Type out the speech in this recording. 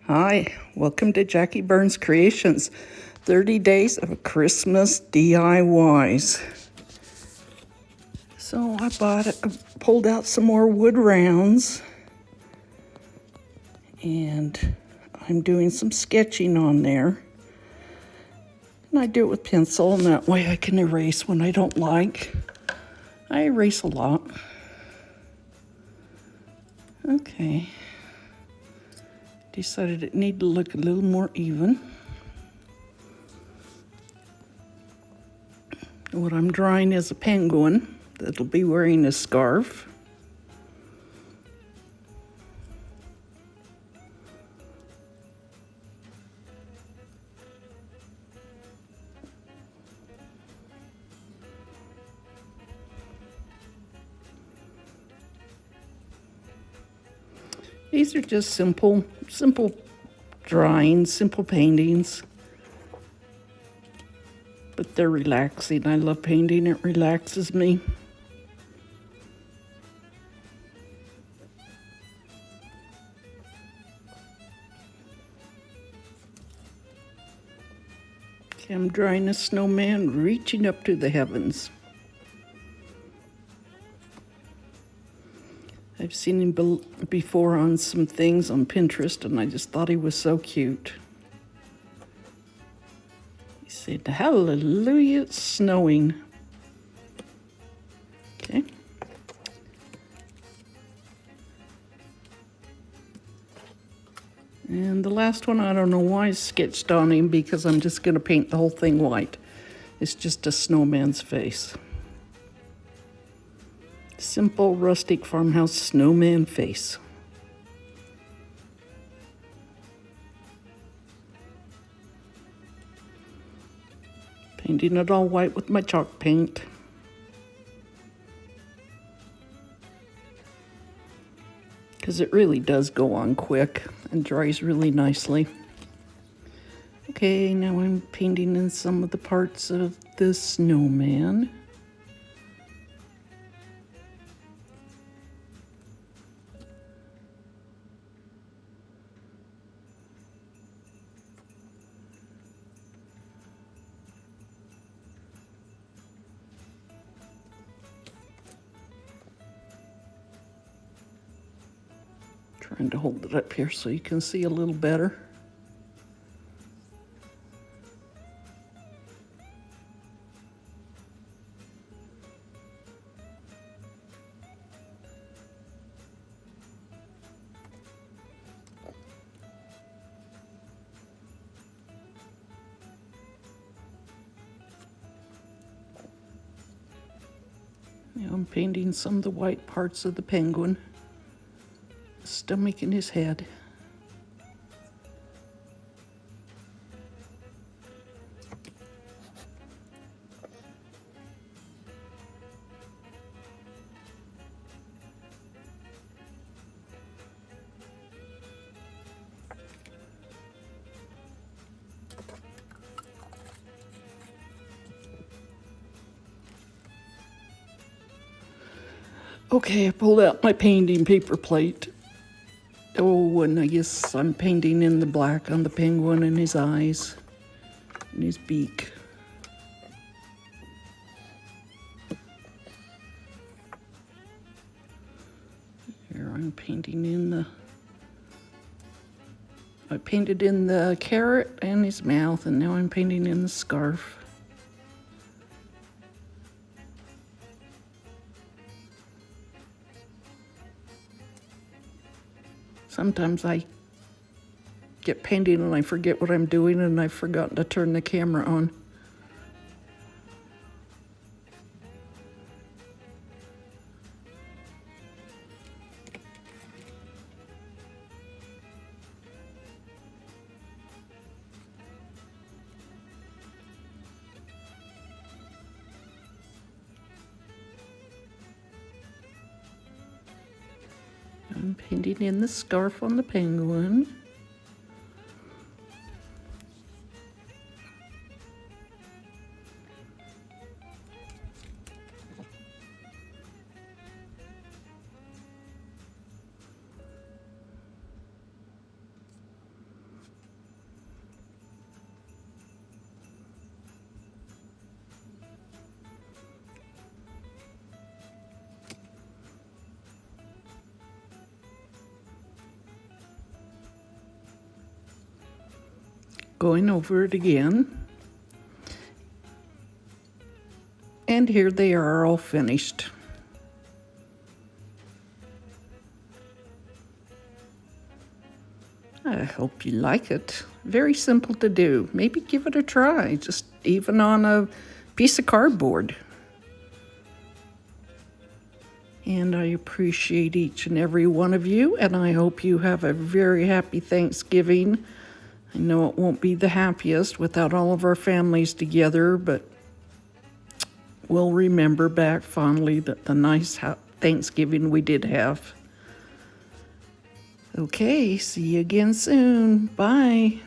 Hi, welcome to Jackie Burns Creations, 30 Days of Christmas DIYs. So I pulled out some more wood rounds, and I'm doing some sketching on there. And I do it with pencil, and that way I can erase when I don't like. I erase a lot. Okay. Decided it needed to look a little more even. What I'm drawing is a penguin that'll be wearing a scarf. These are just simple drawings, simple paintings. But they're relaxing. I love painting, it relaxes me. Okay, I'm drawing a snowman reaching up to the heavens. I've seen him before on some things on Pinterest, and I just thought he was so cute. He said, "Hallelujah, it's snowing." Okay. And the last one, I don't know why I sketched on him, because I'm just going to paint the whole thing white. It's just a snowman's face. Simple, rustic farmhouse snowman face. Painting it all white with my chalk paint. Because it really does go on quick and dries really nicely. Okay, now I'm painting in some of the parts of the snowman. Trying to hold it up here so you can see a little better. Now I'm painting some of the white parts of the penguin. Stomach and his head. Okay, I pulled out my painting paper plate. Oh, and I guess I'm painting in the black on the penguin and his eyes and his beak. Here I'm painting in I painted in the carrot and his mouth, and now I'm painting in the scarf. Sometimes I get painting and I forget what I'm doing, and I've forgotten to turn the camera on. I'm painting in the scarf on the penguin. going over it again. And here they are all finished. I hope you like it. Very simple to do. Maybe give it a try, just even on a piece of cardboard. And I appreciate each and every one of you, and I hope you have a very happy Thanksgiving. I know it won't be the happiest without all of our families together, but we'll remember back fondly the nice Thanksgiving we did have. Okay, see you again soon. Bye.